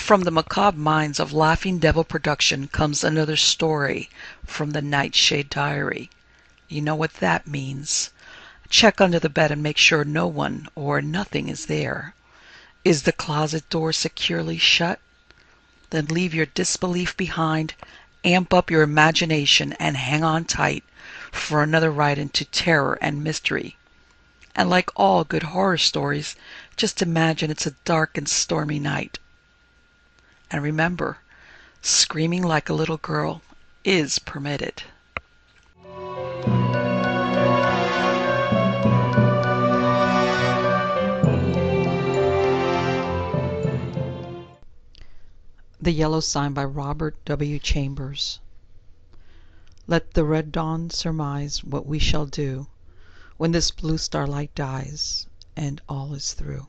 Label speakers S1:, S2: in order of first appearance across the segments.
S1: From the macabre minds of Laughing Devil Production comes another story from the Nightshade Diary. You know what that means. Check under the bed and make sure no one or nothing is there. Is the closet door securely shut? Then leave your disbelief behind, amp up your imagination, and hang on tight for another ride into terror and mystery. And like all good horror stories, just imagine it's a dark and stormy night. And remember, screaming like a little girl is permitted. The Yellow Sign by Robert W. Chambers. Let the red dawn surmise what we shall do when this blue starlight dies and all is through.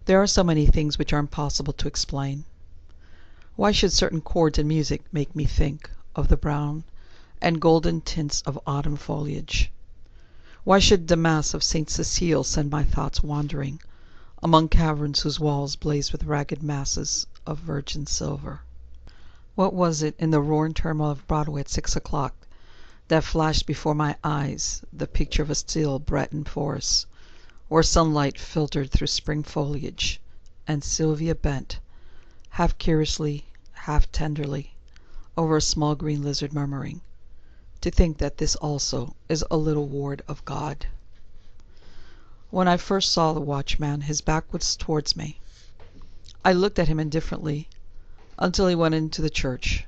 S1: There are so many things which are impossible to explain. Why should certain chords in music make me think of the brown and golden tints of autumn foliage? Why should the Mass of St. Cecile send my thoughts wandering among caverns whose walls blaze with ragged masses of virgin silver? What was it in the roar and turmoil of Broadway at 6 o'clock that flashed before my eyes the picture of a still Breton forest, where sunlight filtered through spring foliage, and Sylvia bent, half curiously, half tenderly, over a small green lizard, murmuring, "To think that this also is a little ward of God." When I first saw the watchman, his back was towards me. I looked at him indifferently until he went into the church.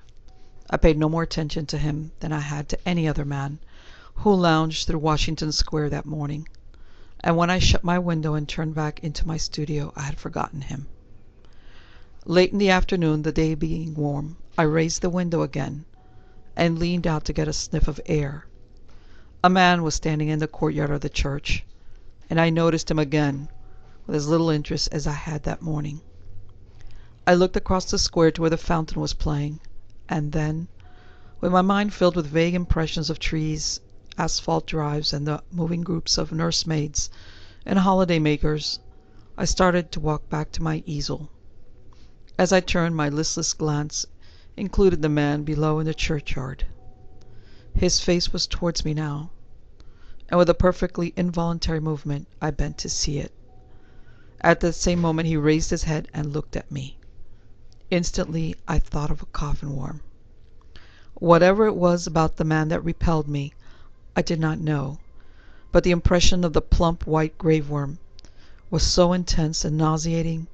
S1: I paid no more attention to him than I had to any other man who lounged through Washington Square that morning, and when I shut my window and turned back into my studio, I had forgotten him. Late in the afternoon, the day being warm, I raised the window again and leaned out to get a sniff of air. A man was standing in the courtyard of the church, and I noticed him again with as little interest as I had that morning. I looked across the square to where the fountain was playing, and then, with my mind filled with vague impressions of trees, asphalt drives, and the moving groups of nursemaids and holiday makers, I started to walk back to my easel. As I turned, my listless glance included the man below in the churchyard. His face was towards me now, and with a perfectly involuntary movement I bent to see it. At the same moment he raised his head and looked at me. Instantly I thought of a coffin worm. Whatever it was about the man that repelled me, I did not know, but the impression of the plump white grave worm was so intense and nauseating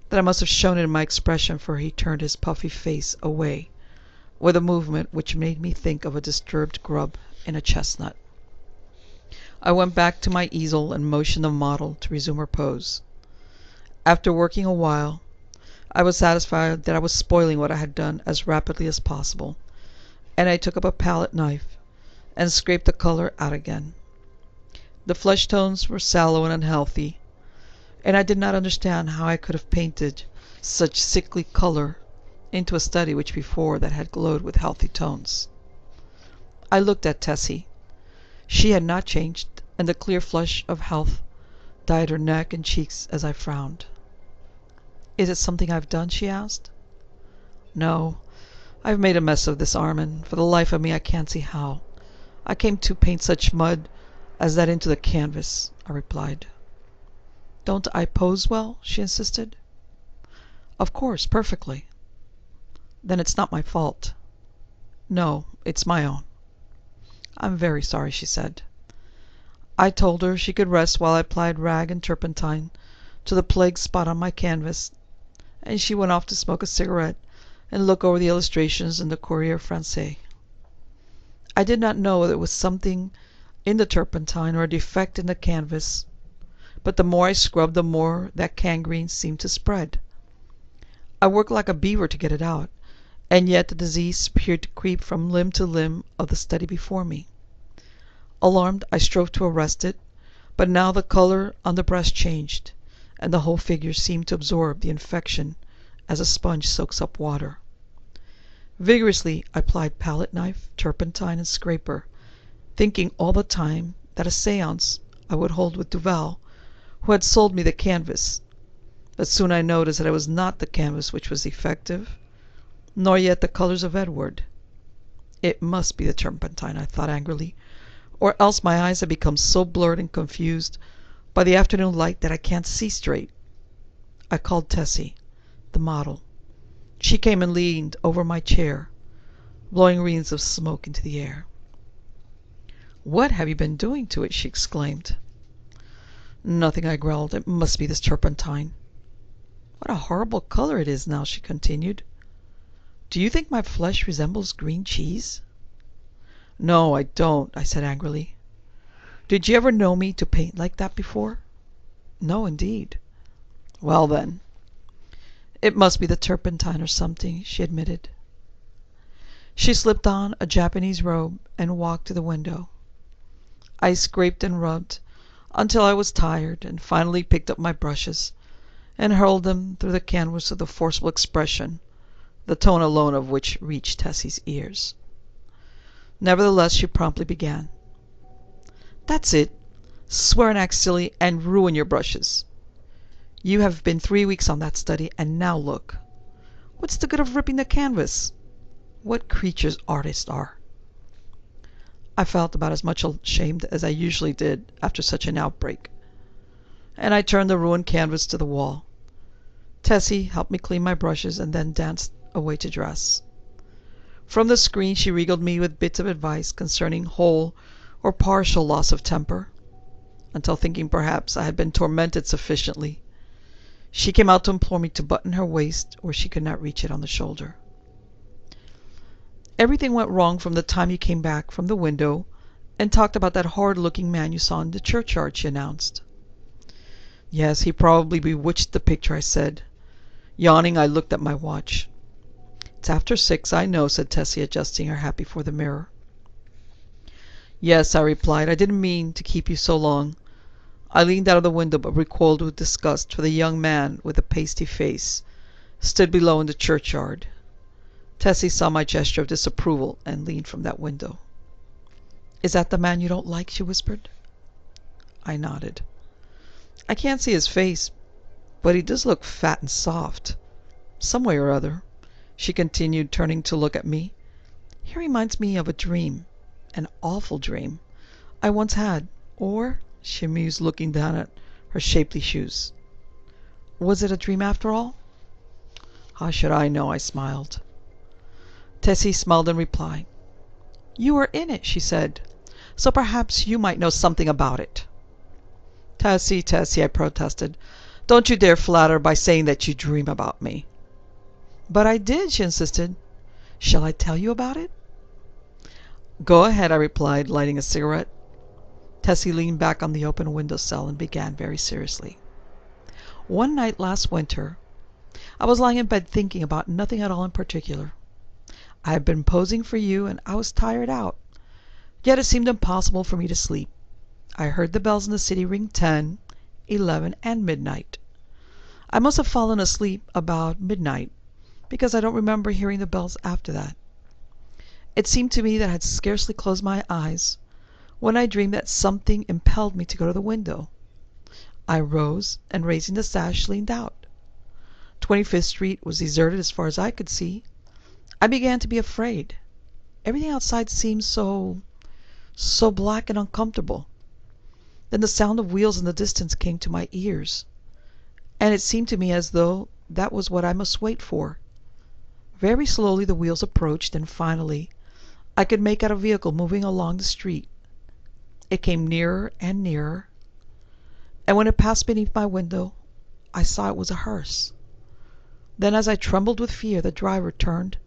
S1: that I must have shown it in my expression, for he turned his puffy face away with a movement which made me think of a disturbed grub in a chestnut. I went back to my easel and motioned the model to resume her pose. After working a while, I was satisfied that I was spoiling what I had done as rapidly as possible, and I took up a palette knife and scraped the color out again. The flesh tones were sallow and unhealthy, and I did not understand how I could have painted such sickly color into a study which before that had glowed with healthy tones. I looked at Tessie. She had not changed, and the clear flush of health dyed her neck and cheeks as I frowned. "Is it something I've done?" she asked. "No, I've made a mess of this arm, and for the life of me I can't see how I came to paint such mud as that into the canvas," I replied. "Don't I pose well?" she insisted. "Of course, perfectly." "Then it's not my fault." "No, it's my own." "I'm very sorry," she said. I told her she could rest while I applied rag and turpentine to the plague spot on my canvas, and she went off to smoke a cigarette and look over the illustrations in the Courrier Français. I did not know whether it was something in the turpentine or a defect in the canvas, but the more I scrubbed, the more that gangrene seemed to spread. I worked like a beaver to get it out, and yet the disease appeared to creep from limb to limb of the study before me. Alarmed, I strove to arrest it, but now the color on the breast changed, and the whole figure seemed to absorb the infection as a sponge soaks up water. Vigorously I applied palette knife, turpentine, and scraper, thinking all the time that a seance I would hold with Duval, who had sold me the canvas. But soon I noticed that it was not the canvas which was effective, nor yet the colors of Edward. It must be the turpentine, I thought angrily, or else my eyes have become so blurred and confused by the afternoon light that I can't see straight. I called Tessie, the model. She came and leaned over my chair, blowing wreaths of smoke into the air. "What have you been doing to it?" she exclaimed. "Nothing," I growled. "It must be this turpentine." "What a horrible color it is now," she continued. "Do you think my flesh resembles green cheese?" "No, I don't," I said angrily. "Did you ever know me to paint like that before?" "No, indeed." "Well, then, it must be the turpentine or something," she admitted. She slipped on a Japanese robe and walked to the window. I scraped and rubbed until I was tired, and finally picked up my brushes and hurled them through the canvas with a forcible expression, the tone alone of which reached Tessie's ears. Nevertheless, she promptly began. "That's it. Swear and act silly and ruin your brushes. You have been 3 weeks on that study, and now look. What's the good of ripping the canvas? What creatures artists are!" I felt about as much ashamed as I usually did after such an outbreak, and I turned the ruined canvas to the wall. Tessie helped me clean my brushes and then danced away to dress. From the screen she regaled me with bits of advice concerning whole or partial loss of temper, until, thinking perhaps I had been tormented sufficiently, she came out to implore me to button her waist where she could not reach it on the shoulder. "Everything went wrong from the time you came back from the window and talked about that horrid-looking man you saw in the churchyard," she announced. "Yes, he probably bewitched the picture," I said. Yawning, I looked at my watch. "It's after 6, I know," said Tessie, adjusting her hat before the mirror. "Yes," I replied. "I didn't mean to keep you so long." I leaned out of the window, but recoiled with disgust, for the young man with the pasty face stood below in the churchyard. Tessie saw my gesture of disapproval and leaned from that window. "Is that the man you don't like?" she whispered. I nodded. "I can't see his face, but he does look fat and soft. Some way or other," she continued, turning to look at me, "he reminds me of a dream, an awful dream, I once had. Or," she mused, looking down at her shapely shoes, "was it a dream after all?" "How should I know?" I smiled. Tessie smiled in reply. "You were in it," she said, "so perhaps you might know something about it." "Tessie, Tessie," I protested, "don't you dare flatter by saying that you dream about me." "But I did," she insisted. "Shall I tell you about it?" "Go ahead," I replied, lighting a cigarette. Tessie leaned back on the open windowsill and began very seriously. "One night last winter, I was lying in bed thinking about nothing at all in particular. I had been posing for you, and I was tired out, yet it seemed impossible for me to sleep. I heard the bells in the city ring 10, 11, and midnight. I must have fallen asleep about midnight, because I don't remember hearing the bells after that. It seemed to me that I had scarcely closed my eyes when I dreamed that something impelled me to go to the window. I rose, and raising the sash, leaned out. 25th Street was deserted as far as I could see. I began to be afraid. Everything outside seemed so black and uncomfortable. Then the sound of wheels in the distance came to my ears, and it seemed to me as though that was what I must wait for. Very slowly the wheels approached, and finally I could make out a vehicle moving along the street. It came nearer and nearer, and when it passed beneath my window, I saw it was a hearse. Then, as I trembled with fear, the driver turned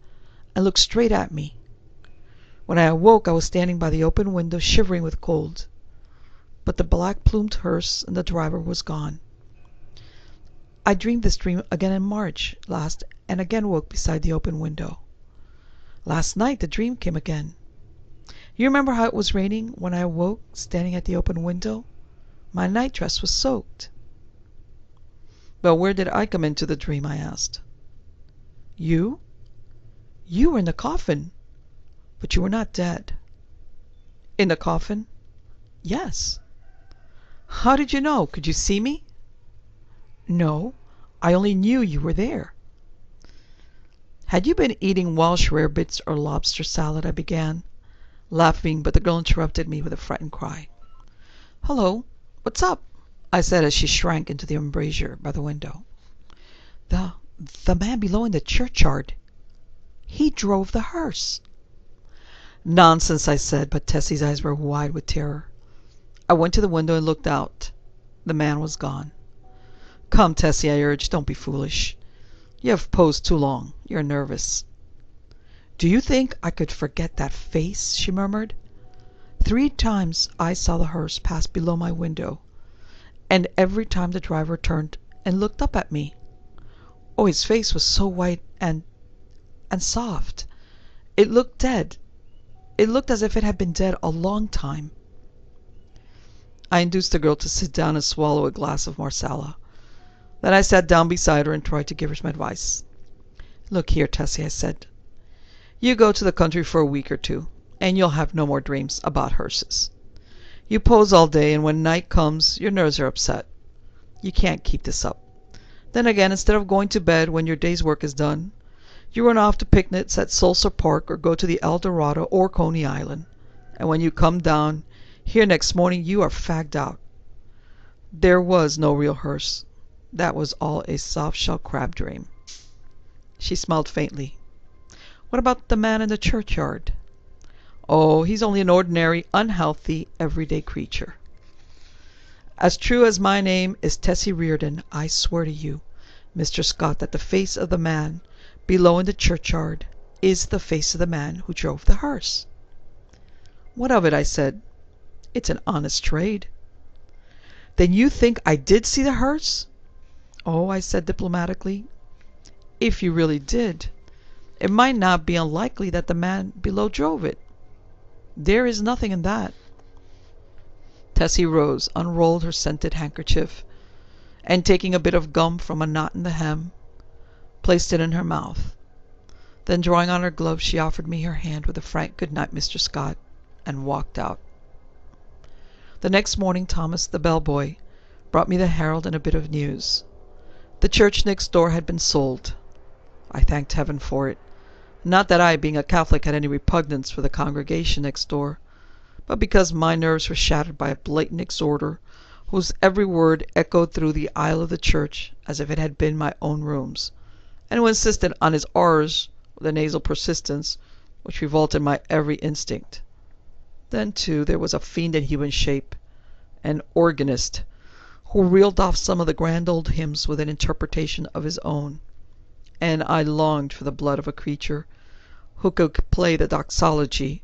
S1: and looked straight at me. When I awoke, I was standing by the open window, shivering with cold, but the black-plumed hearse and the driver was gone. I dreamed this dream again in March last, and again woke beside the open window. Last night the dream came again. You remember how it was raining when I awoke, standing at the open window? My nightdress was soaked." "But where did I come into the dream?" I asked. "You? You were in the coffin, but you were not dead." "In the coffin?" "Yes." "How did you know? Could you see me?" "No, I only knew you were there." "Had you been eating Welsh rarebits or lobster salad?" I began, laughing, but the girl interrupted me with a frightened cry. "Hello, what's up?" I said as she shrank into the embrasure by the window. The the man below in the churchyard. He drove the hearse." "Nonsense," I said, but Tessie's eyes were wide with terror. I went to the window and looked out. The man was gone. "Come, Tessie," I urged, "don't be foolish. You have posed too long. You're nervous." "Do you think I could forget that face?" she murmured. "3 times I saw the hearse pass below my window, and every time the driver turned and looked up at me. Oh, his face was so white and soft. It looked dead. It looked as if it had been dead a long time." I induced the girl to sit down and swallow a glass of Marsala. Then I sat down beside her and tried to give her some advice. "Look here, Tessie," I said. "You go to the country for a week or 2, and you'll have no more dreams about hearses. You pose all day, and when night comes, your nerves are upset. You can't keep this up. Then again, instead of going to bed when your day's work is done, you run off to picnics at Sulsar Park or go to the El Dorado or Coney Island. And when you come down here next morning, you are fagged out. There was no real hearse. That was all a soft-shell crab dream." She smiled faintly. "What about the man in the churchyard?" "Oh, he's only an ordinary, unhealthy, everyday creature. As true as my name is Tessie Reardon, I swear to you, Mr. Scott, that the face of the man below in the churchyard is the face of the man who drove the hearse." "What of it?" I said. "It's an honest trade." "Then you think I did see the hearse?" "Oh," I said diplomatically, "if you really did, it might not be unlikely that the man below drove it. There is nothing in that." Tessie rose, unrolled her scented handkerchief, and taking a bit of gum from a knot in the hem, placed it in her mouth. Then drawing on her glove, she offered me her hand with a frank "Good night, Mr. Scott," and walked out. The next morning Thomas, the bellboy, brought me the Herald and a bit of news. The church next door had been sold. I thanked heaven for it. Not that I, being a Catholic, had any repugnance for the congregation next door, but because my nerves were shattered by a blatant exhorter whose every word echoed through the aisle of the church as if it had been my own rooms, and who insisted on his R's with a nasal persistence which revolted my every instinct. Then, too, there was a fiend in human shape, an organist, who reeled off some of the grand old hymns with an interpretation of his own, and I longed for the blood of a creature who could play the doxology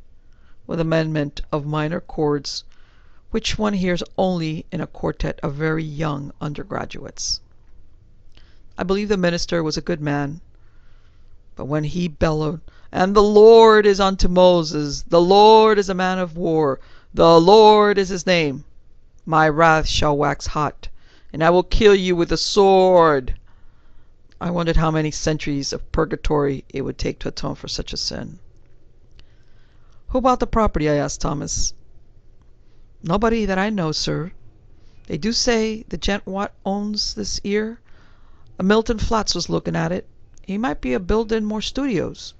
S1: with amendment of minor chords which one hears only in a quartet of very young undergraduates. I believe the minister was a good man, but when he bellowed, "And the Lord is unto Moses, the Lord is a man of war, the Lord is his name, my wrath shall wax hot, and I will kill you with the sword," I wondered how many centuries of purgatory it would take to atone for such a sin. "Who bought the property?" I asked Thomas. "Nobody that I know, sir. They do say the gent what owns this 'ere, a Milton Flats, was looking at it. He might be a building more studios."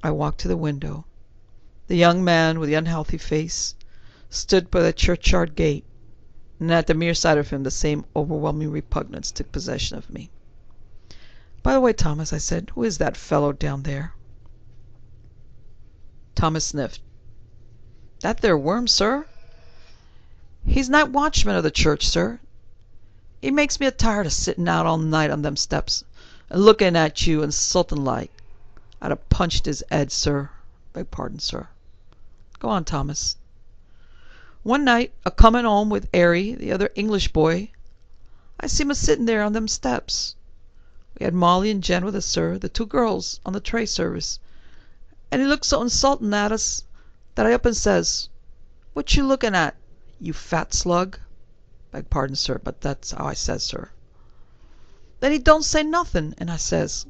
S1: I walked to the window. The young man with the unhealthy face stood by the churchyard gate, and at the mere sight of him the same overwhelming repugnance took possession of me. "By the way, Thomas," I said, "who is that fellow down there?" Thomas sniffed. "That there worm, sir? He's night watchman of the church, sir. He makes me a tired of sitting out all night on them steps, and looking at you insulting like. I'd have punched his 'ead, sir. Beg pardon, sir." "Go on, Thomas." "One night, a comin' 'ome with 'Arry, the other English boy, I see him a sitting there on them steps. We had Molly and Jen with us, sir, the 2 girls, on the tray service, and he looked so insultin' at us that I up and says, 'What you looking at, you fat slug?' Beg pardon, sir, but that's how I says, sir. Then he don't say nothing, and I says,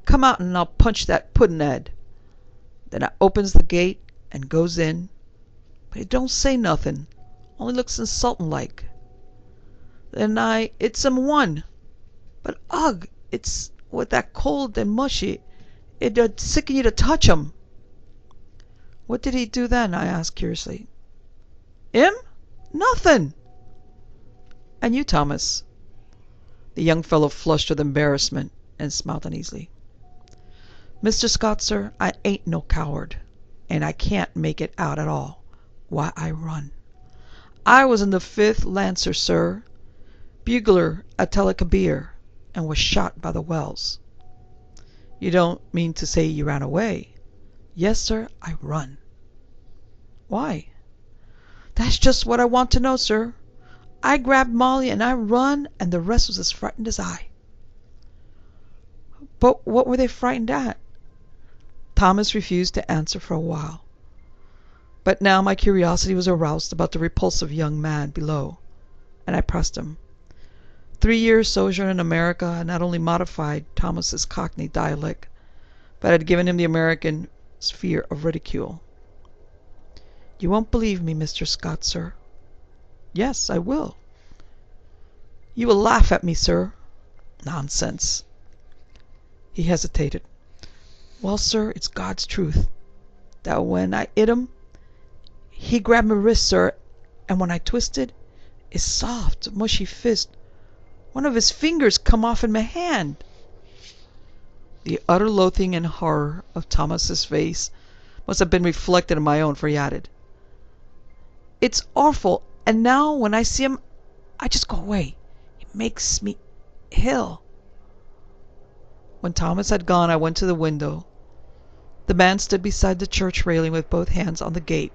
S1: 'Come out and I'll punch that puddin' 'ead.' Then I opens the gate and goes in, but he don't say nothing, only looks insultin' like. Then I 'its him one. But ugh, it's with that cold and mushy. It'd sicken you to touch 'em. What did he do then? I asked curiously. Him? Nothing. And you, Thomas? The young fellow flushed with embarrassment and smiled uneasily. Mr. Scott, sir, I ain't no coward, and I can't make it out at all why I run. I was in the 5th Lancers, sir, bugler at Tel Kabir, and was shot by the Wells. You don't mean to say you ran away? Yes, sir, I run. Why? That's just what I want to know, sir. I grabbed Molly and I run, and the rest was as frightened as I. But what were they frightened at? Thomas refused to answer for a while. But now my curiosity was aroused about the repulsive young man below, and I pressed him. 3 years' sojourn in America had not only modified Thomas's Cockney dialect, but had given him the American fear of ridicule. You won't believe me, Mr. Scott, sir. Yes, I will. You will laugh at me, sir. Nonsense. He hesitated. Well, sir, it's God's truth, that when I hit him, he grabbed my wrist, sir, and when I twisted, his soft, mushy fist, one of his fingers come off in my hand. The utter loathing and horror of Thomas's face must have been reflected in my own, for he added, It's awful, and now when I see him, I just go away. It makes me ill. When Thomas had gone, I went to the window. The man stood beside the church railing with both hands on the gate,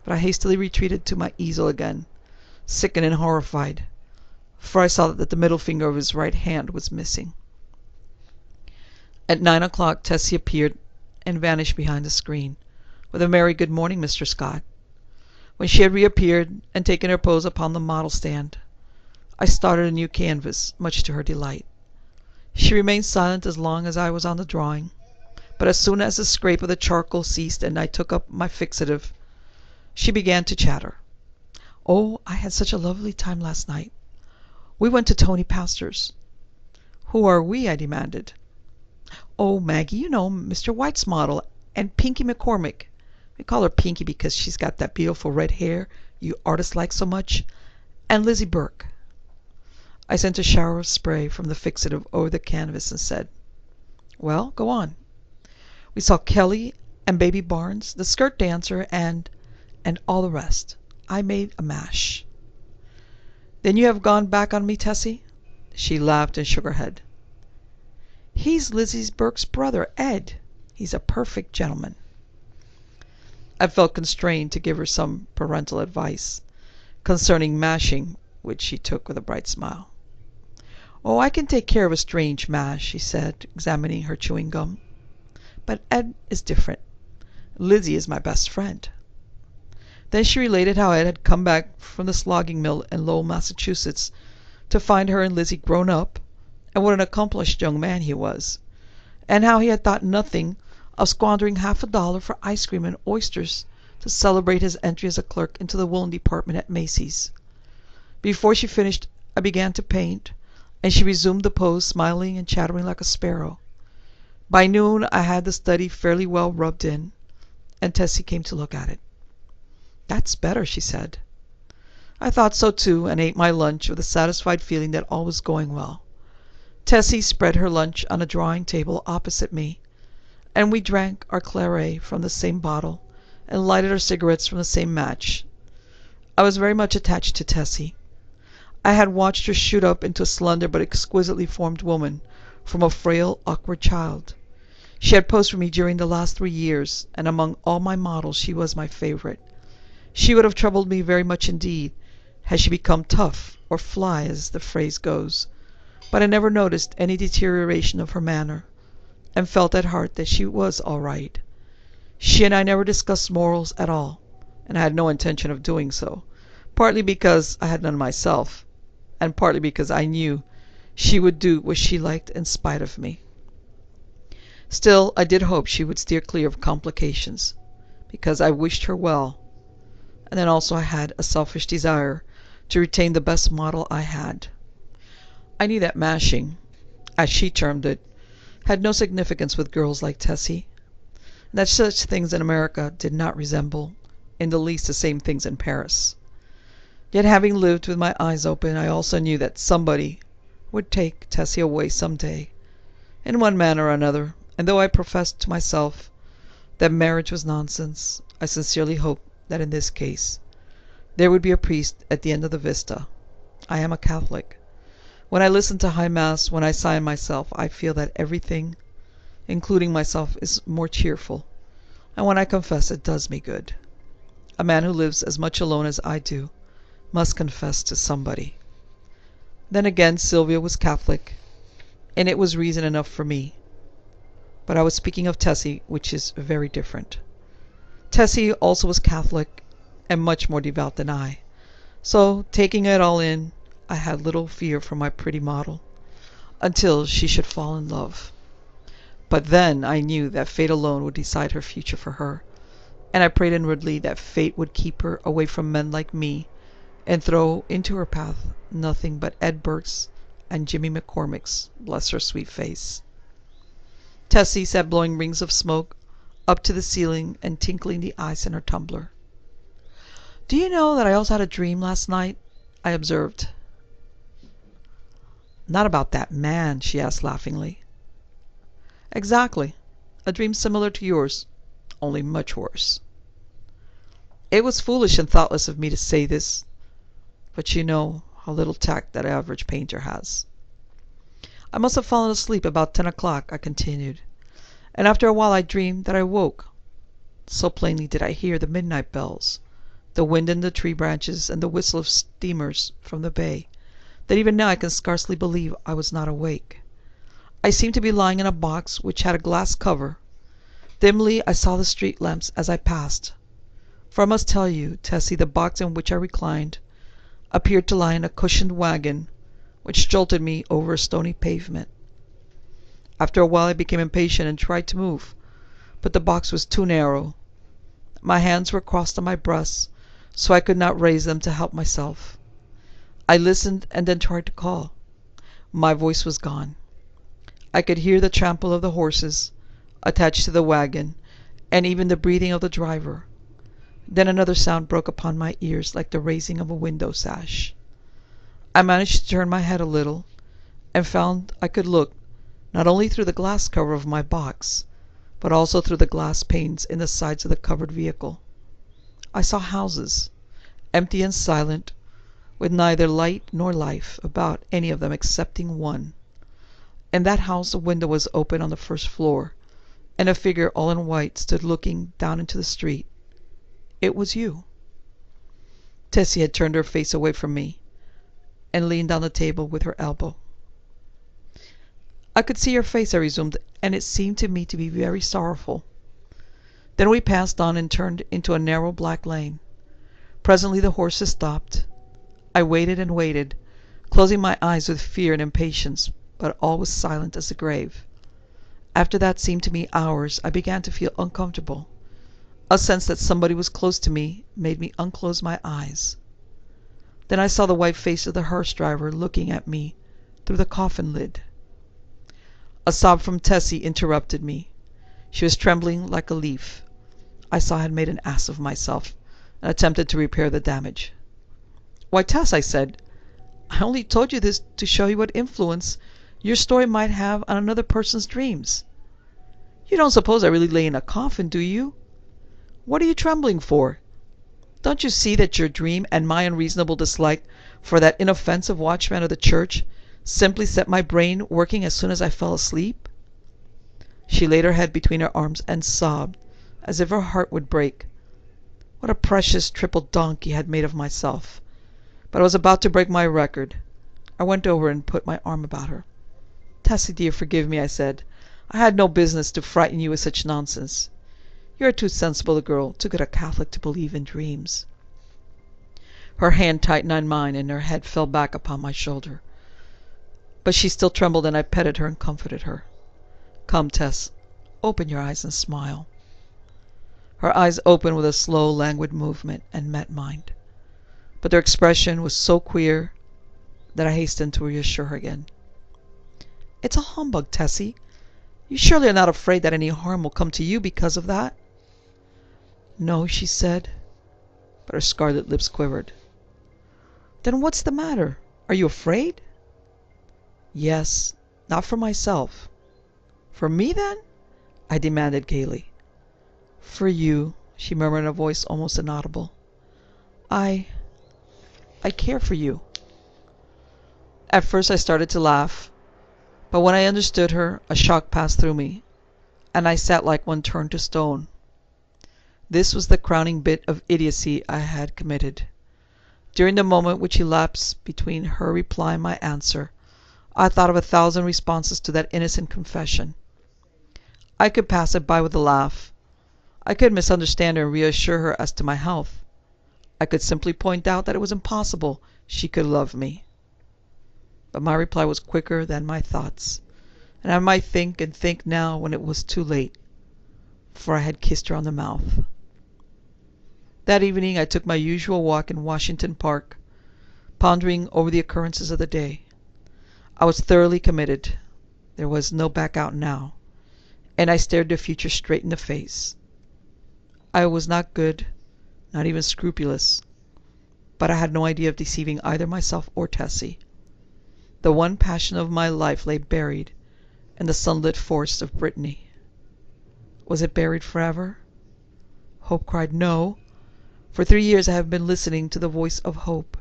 S1: but I hastily retreated to my easel again, sickened and horrified, for I saw that the middle finger of his right hand was missing. At 9 o'clock, Tessie appeared and vanished behind the screen, with a merry good morning, Mr. Scott. When she had reappeared and taken her pose upon the model stand, I started a new canvas, much to her delight. She remained silent as long as I was on the drawing, but as soon as the scrape of the charcoal ceased and I took up my fixative, she began to chatter. Oh, I had such a lovely time last night. We went to Tony Pastor's. Who are we? I demanded. Oh, Maggie, you know, Mr. White's model, and Pinky McCormick. We call her Pinky because she's got that beautiful red hair you artists like so much, and Lizzie Burke. I sent a shower of spray from the fixative over the canvas and said, Well, go on. We saw Kelly and Baby Barnes, the skirt dancer, and all the rest. I made a mash. Then you have gone back on me, Tessie? She laughed and shook her head. He's Lizzie Burke's brother, Ed. He's a perfect gentleman. I felt constrained to give her some parental advice concerning mashing, which she took with a bright smile. Oh, I can take care of a strange mash, she said, examining her chewing gum. But Ed is different. Lizzie is my best friend. Then she related how Ed had come back from the slogging mill in Lowell, Massachusetts, to find her and Lizzie grown up, and what an accomplished young man he was, and how he had thought nothing of squandering $50 for ice cream and oysters to celebrate his entry as a clerk into the woolen department at Macy's. Before she finished, I began to paint, and she resumed the pose, smiling and chattering like a sparrow. By noon, I had the study fairly well rubbed in, and Tessie came to look at it. That's better, she said. I thought so too, and ate my lunch with a satisfied feeling that all was going well. Tessie spread her lunch on a drawing table opposite me, and we drank our claret from the same bottle and lighted our cigarettes from the same match. I was very much attached to Tessie. I had watched her shoot up into a slender but exquisitely formed woman from a frail, awkward child. She had posed for me during the last 3 years, and among all my models she was my favorite. She would have troubled me very much indeed, had she become tough, or fly, as the phrase goes. But I never noticed any deterioration of her manner, and felt at heart that she was all right. She and I never discussed morals at all, and I had no intention of doing so, partly because I had none myself, and partly because I knew she would do what she liked in spite of me. Still, I did hope she would steer clear of complications, because I wished her well, and then also I had a selfish desire to retain the best model I had. I knew that mashing, as she termed it, had no significance with girls like Tessie, and that such things in America did not resemble in the least the same things in Paris. Yet having lived with my eyes open, I also knew that somebody would take Tessie away some day, in one manner or another, and though I professed to myself that marriage was nonsense, I sincerely hoped that in this case there would be a priest at the end of the vista. I am a Catholic. When I listen to High Mass, when I sign myself, I feel that everything, including myself, is more cheerful, and when I confess, it does me good. A man who lives as much alone as I do must confess to somebody. Then again, Sylvia was Catholic, and it was reason enough for me. But I was speaking of Tessie, which is very different. Tessie also was Catholic, and much more devout than I. So, taking it all in, I had little fear for my pretty model, until she should fall in love. But then I knew that fate alone would decide her future for her, and I prayed inwardly that fate would keep her away from men like me, and throw into her path nothing but Ed Burke's and Jimmy McCormick's, bless her sweet face. Tessie sat blowing rings of smoke up to the ceiling and tinkling the ice in her tumbler. "Do you know that I also had a dream last night?" I observed. "Not about that man?" she asked laughingly. "Exactly. A dream similar to yours, only much worse." It was foolish and thoughtless of me to say this, but you know how little tact that average painter has. "I must have fallen asleep about 10 o'clock," I continued, "and after a while I dreamed that I woke. So plainly did I hear the midnight bells, the wind in the tree branches, and the whistle of steamers from the bay, that even now I can scarcely believe I was not awake. I seemed to be lying in a box which had a glass cover. Dimly I saw the street lamps as I passed. For I must tell you, Tessie, the box in which I reclined appeared to lie in a cushioned wagon, which jolted me over a stony pavement. After a while I became impatient and tried to move, but the box was too narrow. My hands were crossed on my breast, so I could not raise them to help myself. I listened and then tried to call. My voice was gone. I could hear the trample of the horses attached to the wagon, and even the breathing of the driver. Then another sound broke upon my ears like the raising of a window sash. I managed to turn my head a little, and found I could look not only through the glass cover of my box, but also through the glass panes in the sides of the covered vehicle. I saw houses, empty and silent, with neither light nor life about any of them excepting one. In that house a window was open on the first floor, and a figure all in white stood looking down into the street. It was you. Tessie had turned her face away from me, and leaned on the table with her elbow. "I could see your face," I resumed, "and it seemed to me to be very sorrowful. Then we passed on and turned into a narrow black lane. Presently the horses stopped. I waited and waited, closing my eyes with fear and impatience, but all was silent as the grave. After that seemed to me hours, I began to feel uncomfortable. A sense that somebody was close to me made me unclose my eyes. Then I saw the white face of the hearse driver looking at me through the coffin lid." A sob from Tessie interrupted me. She was trembling like a leaf. I saw I had made an ass of myself, and attempted to repair the damage. "Why, Tess," I said, "I only told you this to show you what influence your story might have on another person's dreams. You don't suppose I really lay in a coffin, do you? What are you trembling for? Don't you see that your dream and my unreasonable dislike for that inoffensive watchman of the church simply set my brain working as soon as I fell asleep?" She laid her head between her arms and sobbed as if her heart would break. What a precious triple donkey I had made of myself! But I was about to break my record. I went over and put my arm about her. "Tessie, dear, forgive me," I said. "I had no business to frighten you with such nonsense. You are too sensible a girl, too good a Catholic to believe in dreams." Her hand tightened on mine, and her head fell back upon my shoulder. But she still trembled, and I petted her and comforted her. "Come, Tess, open your eyes and smile." Her eyes opened with a slow, languid movement, and met mine. But their expression was so queer that I hastened to reassure her again. It's a humbug, Tessie. You surely are not afraid that any harm will come to you because of that?" "No," she said, but her scarlet lips quivered. "Then what's the matter? Are you afraid?" "Yes, not for myself." "For me, then?" I demanded gaily. "For you," she murmured in a voice almost inaudible. I care for you." At first I started to laugh, but when I understood her, a shock passed through me, and I sat like one turned to stone. This was the crowning bit of idiocy I had committed. During the moment which elapsed between her reply and my answer, I thought of 1,000 responses to that innocent confession. I could pass it by with a laugh. I could misunderstand her and reassure her as to my health. I could simply point out that it was impossible she could love me. But my reply was quicker than my thoughts, and I might think and think now when it was too late, for I had kissed her on the mouth. That evening I took my usual walk in Washington Park, pondering over the occurrences of the day. I was thoroughly committed. There was no back out now, and I stared the future straight in the face. I was not good, not even scrupulous, but I had no idea of deceiving either myself or Tessie. The one passion of my life lay buried in the sunlit forests of Brittany. Was it buried forever? Hope cried no. For 3 years I have been listening to the voice of hope,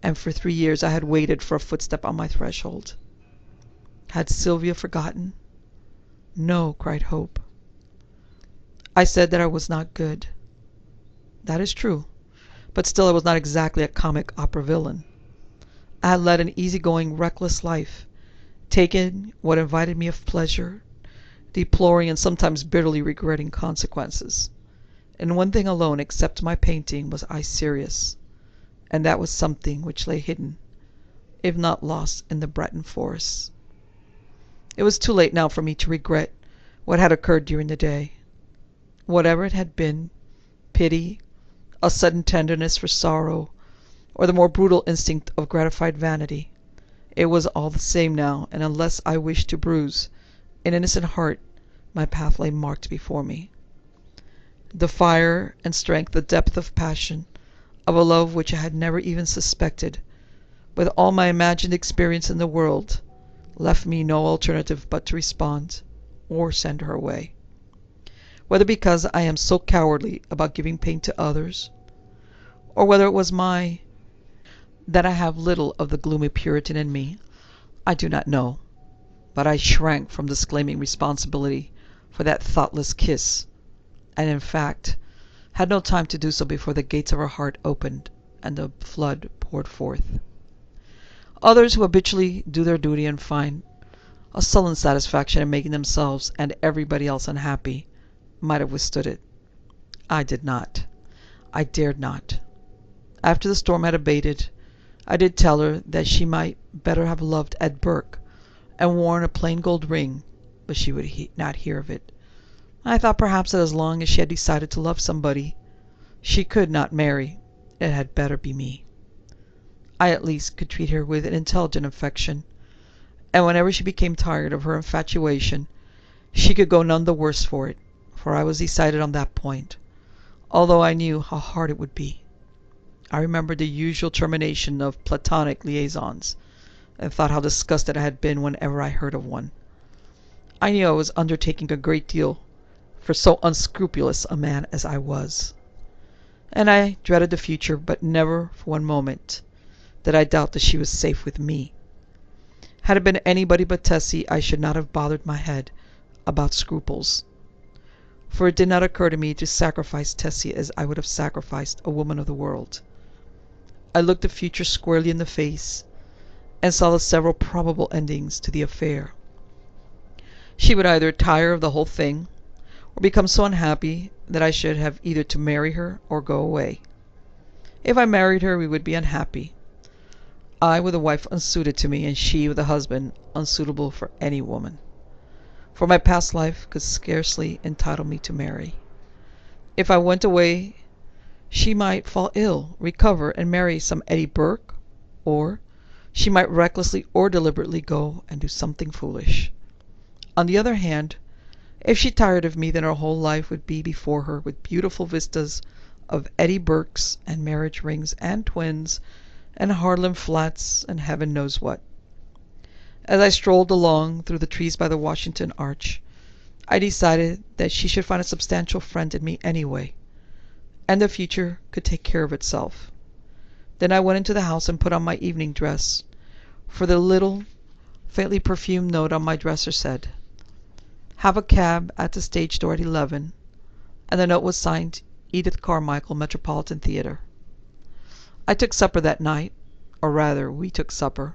S1: and for 3 years I had waited for a footstep on my threshold. Had Sylvia forgotten? No, cried hope. I said that I was not good. That is true, but still I was not exactly a comic opera villain. I had led an easygoing, reckless life, taking what invited me of pleasure, deploring and sometimes bitterly regretting consequences. In one thing alone, except my painting, was I serious, and that was something which lay hidden, if not lost, in the Breton forests. It was too late now for me to regret what had occurred during the day. Whatever it had been, pity, a sudden tenderness for sorrow, or the more brutal instinct of gratified vanity, it was all the same now, and unless I wished to bruise an innocent heart, my path lay marked before me. The fire and strength, the depth of passion, of a love which I had never even suspected, with all my imagined experience in the world, left me no alternative but to respond, or send her away. Whether because I am so cowardly about giving pain to others, or whether it was that I have little of the gloomy Puritan in me, I do not know, but I shrank from disclaiming responsibility for that thoughtless kiss, and in fact had no time to do so before the gates of her heart opened and the flood poured forth. Others who habitually do their duty and find a sullen satisfaction in making themselves and everybody else unhappy might have withstood it. I did not. I dared not. After the storm had abated, I did tell her that she might better have loved Ed Burke and worn a plain gold ring, but she would not hear of it. I thought perhaps that as long as she had decided to love somebody she could not marry, it had better be me. I at least could treat her with an intelligent affection, and whenever she became tired of her infatuation, she could go none the worse for it, for I was decided on that point, although I knew how hard it would be. I remembered the usual termination of platonic liaisons, and thought how disgusted I had been whenever I heard of one. I knew I was undertaking a great deal for so unscrupulous a man as I was, and I dreaded the future, but never for one moment did I doubt that she was safe with me. Had it been anybody but Tessie, I should not have bothered my head about scruples, for it did not occur to me to sacrifice Tessie as I would have sacrificed a woman of the world. I looked the future squarely in the face, and saw the several probable endings to the affair. She would either tire of the whole thing, or become so unhappy that I should have either to marry her or go away. If I married her, we would be unhappy, I with a wife unsuited to me, and she with a husband unsuitable for any woman, for my past life could scarcely entitle me to marry. If I went away, she might fall ill, recover, and marry some Eddie Burke, or She might recklessly or deliberately go and do something foolish. On the other hand, if she tired of me, then her whole life would be before her with beautiful vistas of Eddie Burkes and marriage rings and twins and Harlem Flats and heaven knows what. As I strolled along through the trees by the Washington Arch, I decided that she should find a substantial friend in me anyway, and the future could take care of itself. Then I went into the house and put on my evening dress, for the little, faintly perfumed note on my dresser said, "Have a cab at the stage door at 11," and the note was signed Edith Carmichael, Metropolitan Theatre. I took supper that night, or rather, we took supper,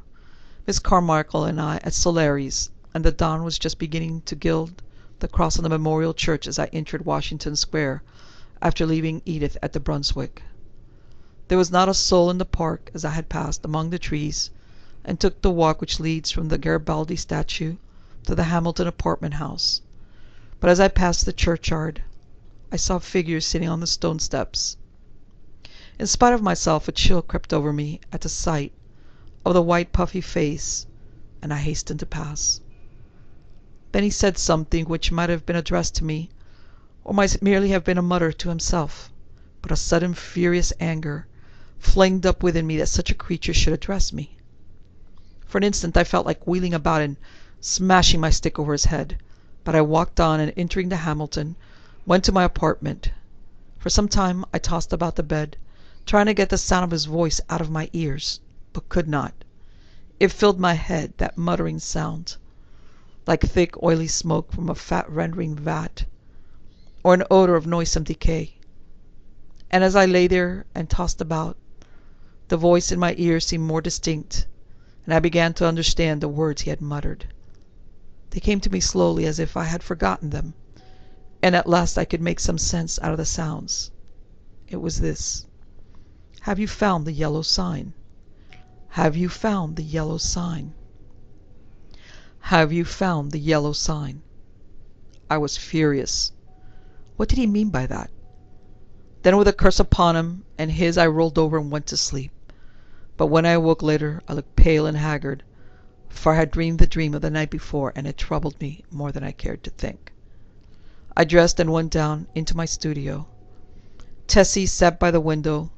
S1: Miss Carmichael and I, at Solari's, and the dawn was just beginning to gild the cross on the Memorial Church as I entered Washington Square after leaving Edith at the Brunswick. There was not a soul in the park as I had passed among the trees and took the walk which leads from the Garibaldi statue to the Hamilton apartment house. But as I passed the churchyard, I saw figures sitting on the stone steps. In spite of myself, a chill crept over me at the sight of the white puffy face, and I hastened to pass. Then he said something which might have been addressed to me, or might merely have been a mutter to himself, but a sudden furious anger flamed up within me that such a creature should address me. For an instant I felt like wheeling about and smashing my stick over his head, but I walked on, and entering the Hamilton, went to my apartment. For some time I tossed about the bed, trying to get the sound of his voice out of my ears, but could not. It filled my head, that muttering sound, like thick oily smoke from a fat-rendering vat, or an odour of noisome decay. And as I lay there and tossed about, the voice in my ear seemed more distinct, and I began to understand the words he had muttered. They came to me slowly, as if I had forgotten them, and at last I could make some sense out of the sounds. It was this: "Have you found the yellow sign? Have you found the yellow sign? Have you found the yellow sign?" I was furious. What did he mean by that? Then with a curse upon him and his, I rolled over and went to sleep. But when I awoke later, I looked pale and haggard, for I had dreamed the dream of the night before, and it troubled me more than I cared to think. I dressed and went down into my studio. Tessie sat by the window,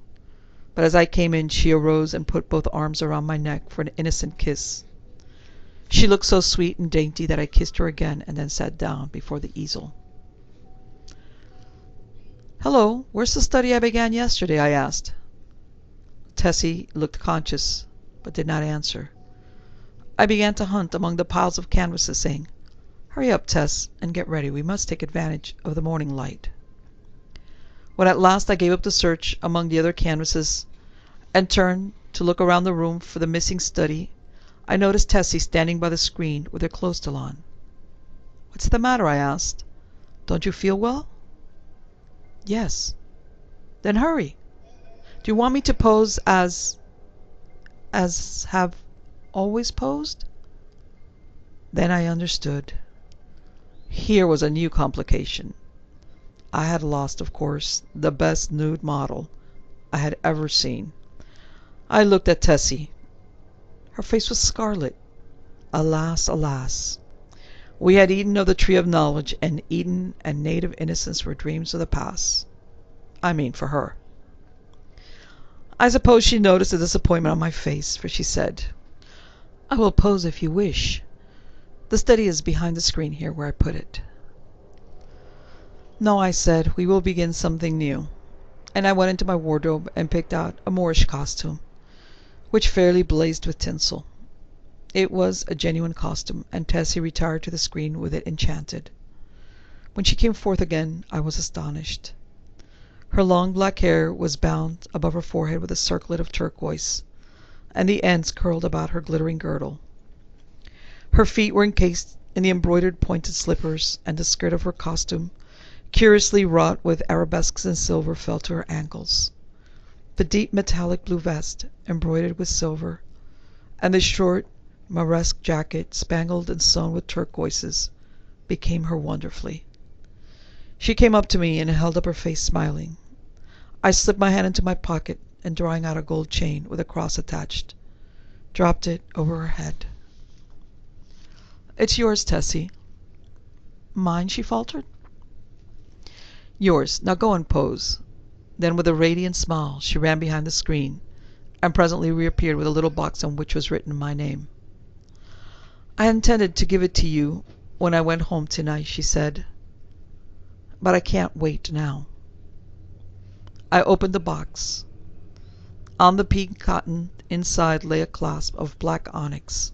S1: but as I came in, she arose and put both arms around my neck for an innocent kiss. She looked so sweet and dainty that I kissed her again and then sat down before the easel. "Hello, where's the study I began yesterday?" I asked. Tessie looked conscious, but did not answer. I began to hunt among the piles of canvases, saying, "Hurry up, Tess, and get ready. We must take advantage of the morning light." When at last I gave up the search among the other canvases and turned to look around the room for the missing study, I noticed Tessie standing by the screen with her clothes still on. "What's the matter?" I asked. "Don't you feel well?" "Yes." "Then hurry. Do you want me to pose as have always posed?" Then I understood. Here was a new complication. I had lost, of course, the best nude model I had ever seen. I looked at Tessie. Her face was scarlet. Alas, alas! We had eaten of the tree of knowledge, and Eden and native innocence were dreams of the past. I mean, for her. I suppose she noticed the disappointment on my face, for she said, "I will pose if you wish. The study is behind the screen here where I put it." "No," I said, "we will begin something new." And I went into my wardrobe and picked out a Moorish costume, which fairly blazed with tinsel. It was a genuine costume, and Tessie retired to the screen with it enchanted. When she came forth again, I was astonished. Her long black hair was bound above her forehead with a circlet of turquoise, and the ends curled about her glittering girdle. Her feet were encased in the embroidered pointed slippers, and the skirt of her costume, curiously wrought with arabesques in silver, fell to her ankles. The deep metallic blue vest, embroidered with silver, and the short Mauresque jacket, spangled and sewn with turquoises, became her wonderfully. She came up to me and held up her face, smiling. I slipped my hand into my pocket, and drawing out a gold chain with a cross attached, dropped it over her head. "It's yours, Tessie." "Mine?" she faltered. "Yours. Now go and pose." Then with a radiant smile she ran behind the screen, and presently reappeared with a little box on which was written my name. "I intended to give it to you when I went home tonight," she said, "but I can't wait now." I opened the box. On the pink cotton inside lay a clasp of black onyx,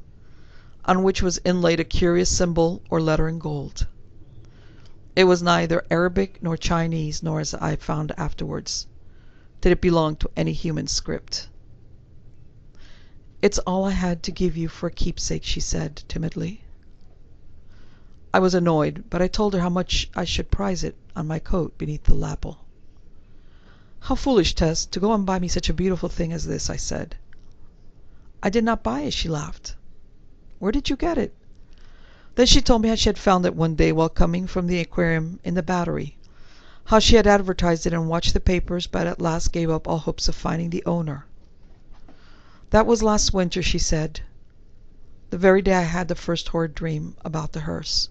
S1: on which was inlaid a curious symbol or letter in gold. It was neither Arabic nor Chinese, nor, as I found afterwards, did it belong to any human script. "It's all I had to give you for a keepsake," she said timidly. I was annoyed, but I told her how much I should prize it on my coat beneath the lapel. "How foolish, Tess, to go and buy me such a beautiful thing as this," I said. "I did not buy it," she laughed. "Where did you get it?" Then she told me how she had found it one day while coming from the aquarium in the Battery, how she had advertised it and watched the papers, but at last gave up all hopes of finding the owner. "That was last winter," she said, "the very day I had the first horrid dream about the hearse."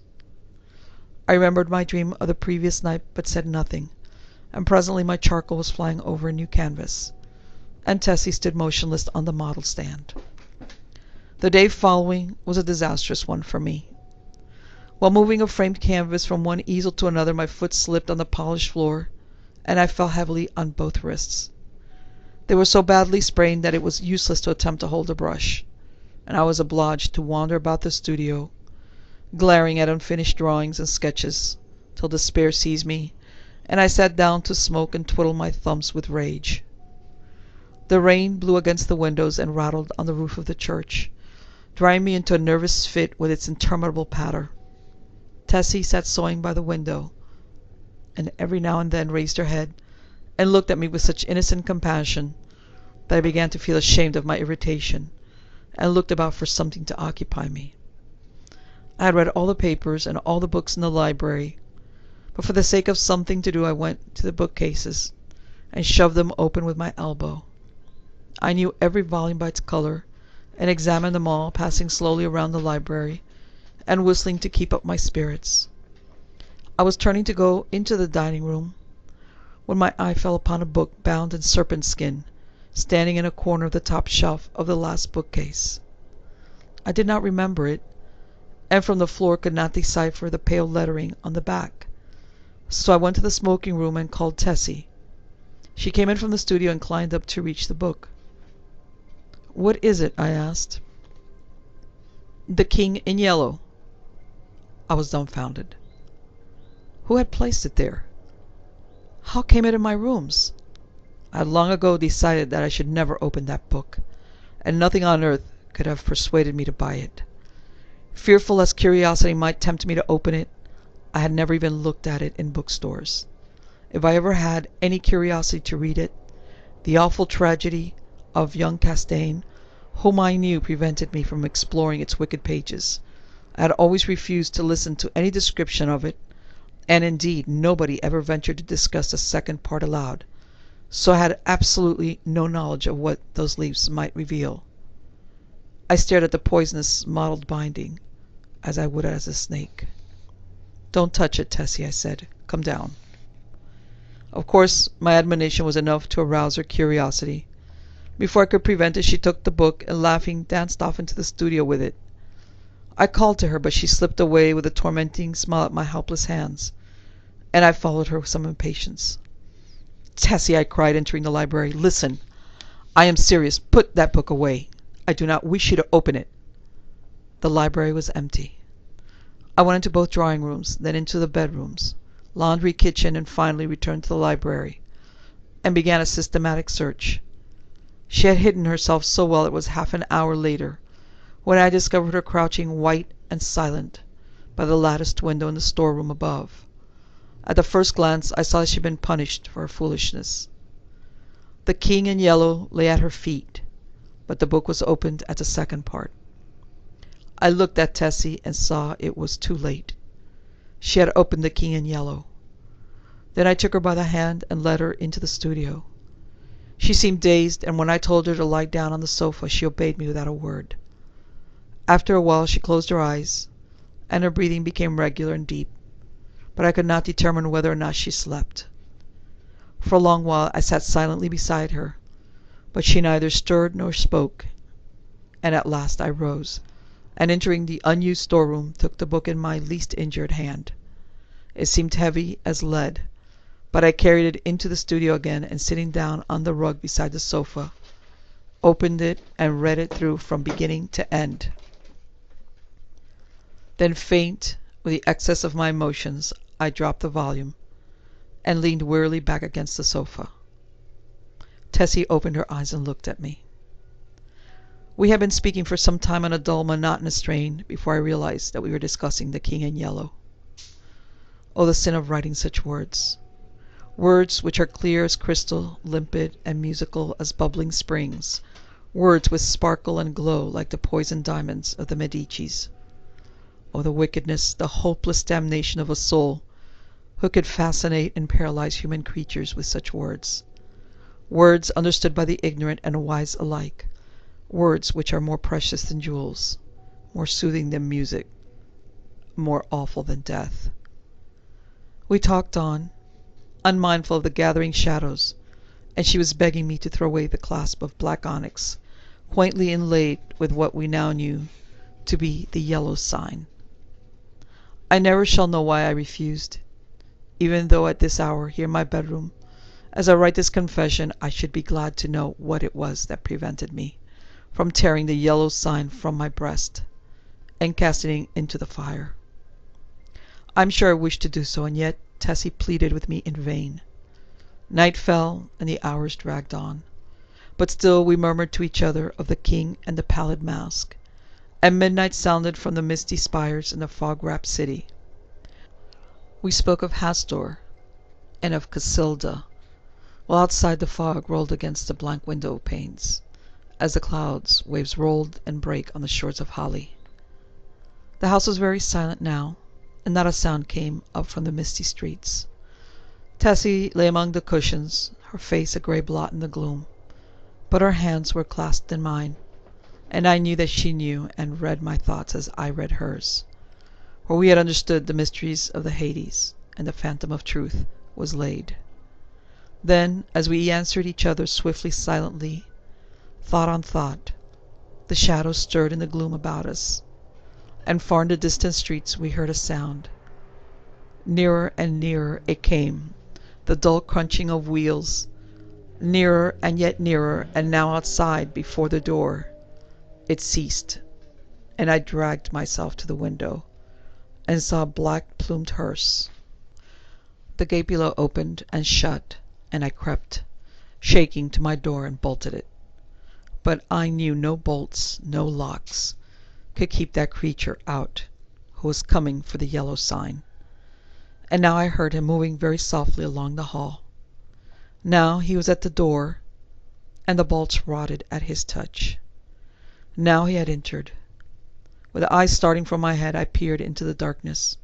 S1: I remembered my dream of the previous night, but said nothing, and presently my charcoal was flying over a new canvas, and Tessie stood motionless on the model stand. The day following was a disastrous one for me. While moving a framed canvas from one easel to another, my foot slipped on the polished floor, and I fell heavily on both wrists. They were so badly sprained that it was useless to attempt to hold a brush, and I was obliged to wander about the studio, glaring at unfinished drawings and sketches, till despair seized me, and I sat down to smoke and twiddle my thumbs with rage. The rain blew against the windows and rattled on the roof of the church, driving me into a nervous fit with its interminable patter. Tessie sat sewing by the window, and every now and then raised her head and looked at me with such innocent compassion that I began to feel ashamed of my irritation, and looked about for something to occupy me. I had read all the papers and all the books in the library, but for the sake of something to do I went to the bookcases and shoved them open with my elbow. I knew every volume by its colour, and examined them all, passing slowly around the library, and whistling to keep up my spirits. I was turning to go into the dining room, when my eye fell upon a book bound in serpent skin, standing in a corner of the top shelf of the last bookcase. I did not remember it, and from the floor could not decipher the pale lettering on the back. So I went to the smoking room and called Tessie. She came in from the studio and climbed up to reach the book. "What is it?" I asked. "The King in Yellow." I was dumbfounded. Who had placed it there? How came it in my rooms? I had long ago decided that I should never open that book, and nothing on earth could have persuaded me to buy it. Fearful lest curiosity might tempt me to open it, I had never even looked at it in bookstores. If I ever had any curiosity to read it, the awful tragedy of young Castaigne, whom I knew, prevented me from exploring its wicked pages. I had always refused to listen to any description of it, and indeed nobody ever ventured to discuss the second part aloud, so I had absolutely no knowledge of what those leaves might reveal. I stared at the poisonous mottled binding, as I would at a snake. "Don't touch it, Tessie," I said. "Come down." Of course, my admonition was enough to arouse her curiosity. Before I could prevent it, she took the book, and laughing, danced off into the studio with it. I called to her, but she slipped away with a tormenting smile at my helpless hands, and I followed her with some impatience. "Tessie," I cried, entering the library, "listen! I am serious. Put that book away. I do not wish you to open it." The library was empty. I went into both drawing rooms, then into the bedrooms, laundry, kitchen, and finally returned to the library, and began a systematic search. She had hidden herself so well it was half an hour later when I discovered her crouching white and silent by the latticed window in the storeroom above. At the first glance I saw that she had been punished for her foolishness. The King in Yellow lay at her feet, but the book was opened at the second part. I looked at Tessie and saw it was too late. She had opened The King in Yellow. Then I took her by the hand and led her into the studio. She seemed dazed, and when I told her to lie down on the sofa, she obeyed me without a word. After a while she closed her eyes, and her breathing became regular and deep, but I could not determine whether or not she slept. For a long while I sat silently beside her, but she neither stirred nor spoke, and at last I rose, and entering the unused storeroom, took the book in my least injured hand. It seemed heavy as lead, but I carried it into the studio again, and sitting down on the rug beside the sofa, opened it and read it through from beginning to end. Then, faint with the excess of my emotions, I dropped the volume, and leaned wearily back against the sofa. Tessie opened her eyes and looked at me. We had been speaking for some time on a dull, monotonous strain before I realized that we were discussing the King in Yellow. Oh, the sin of writing such words! Words which are clear as crystal, limpid and musical as bubbling springs. Words which sparkle and glow like the poisoned diamonds of the Medicis. Oh, the wickedness, the hopeless damnation of a soul who could fascinate and paralyze human creatures with such words. Words understood by the ignorant and wise alike. Words which are more precious than jewels, more soothing than music, more awful than death. We talked on, unmindful of the gathering shadows, and she was begging me to throw away the clasp of black onyx, quaintly inlaid with what we now knew to be the yellow sign. I never shall know why I refused, even though at this hour, here in my bedroom, as I write this confession, I should be glad to know what it was that prevented me from tearing the yellow sign from my breast and casting it into the fire. I'm sure I wished to do so, and yet Tessie pleaded with me in vain. Night fell, and the hours dragged on, but still we murmured to each other of the king and the pallid mask, and midnight sounded from the misty spires in the fog-wrapped city. We spoke of Hastur and of Casilda, while outside the fog rolled against the blank window panes, as the clouds waves rolled and break on the shores of Hali. The house was very silent now, and not a sound came up from the misty streets. Tessie lay among the cushions, her face a grey blot in the gloom, but her hands were clasped in mine, and I knew that she knew and read my thoughts as I read hers, for we had understood the mysteries of the Hades, and the phantom of truth was laid. Then, as we answered each other swiftly, silently, thought on thought, the shadows stirred in the gloom about us, and far in the distant streets we heard a sound. Nearer and nearer it came, the dull crunching of wheels, nearer and yet nearer, and now outside, before the door. It ceased, and I dragged myself to the window, and saw a black-plumed hearse. The gate below opened and shut, and I crept, shaking, to my door and bolted it. But I knew no bolts, no locks, could keep that creature out who was coming for the yellow sign. And now I heard him moving very softly along the hall. Now he was at the door, and the bolts rotted at his touch. Now he had entered. With eyes starting from my head, I peered into the darkness.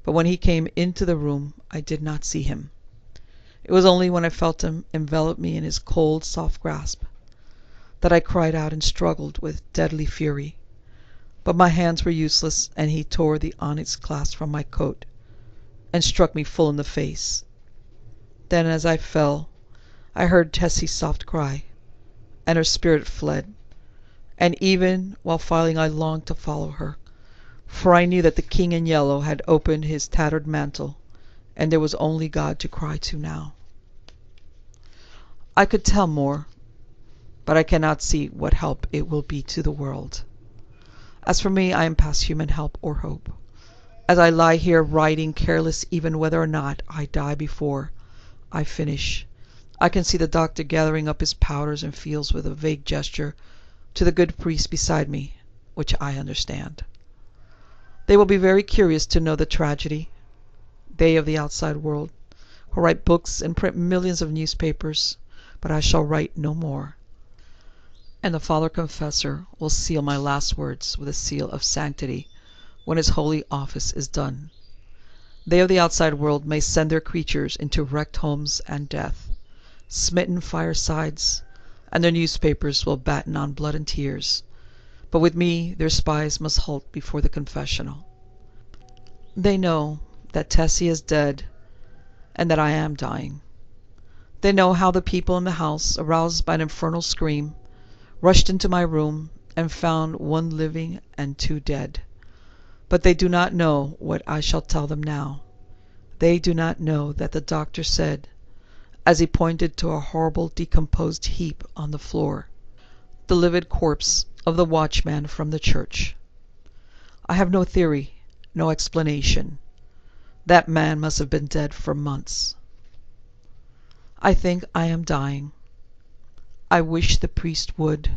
S1: But when he came into the room, I did not see him. It was only when I felt him envelop me in his cold, soft grasp that I cried out and struggled with deadly fury. But my hands were useless, and he tore the onyx clasp from my coat and struck me full in the face. Then, as I fell, I heard Tessie's soft cry, and her spirit fled. And even while falling, I longed to follow her, for I knew that the King in Yellow had opened his tattered mantle, and there was only God to cry to now. I could tell more, but I cannot see what help it will be to the world. As for me, I am past human help or hope. As I lie here writing, careless even whether or not I die before I finish, I can see the doctor gathering up his powders and feels with a vague gesture to the good priest beside me, which I understand. They will be very curious to know the tragedy, they of the outside world, who write books and print millions of newspapers, but I shall write no more. And the Father Confessor will seal my last words with a seal of sanctity when his holy office is done. They of the outside world may send their creatures into wrecked homes and death, smitten firesides, and their newspapers will batten on blood and tears. But with me their spies must halt before the confessional. They know that Tessie is dead, and that I am dying. They know how the people in the house, aroused by an infernal scream, rushed into my room and found one living and two dead. But they do not know what I shall tell them now. They do not know that the doctor said, as he pointed to a horrible decomposed heap on the floor, the livid corpse of the watchman from the church. I have no theory, no explanation. That man must have been dead for months. I think I am dying. I wish the priest would.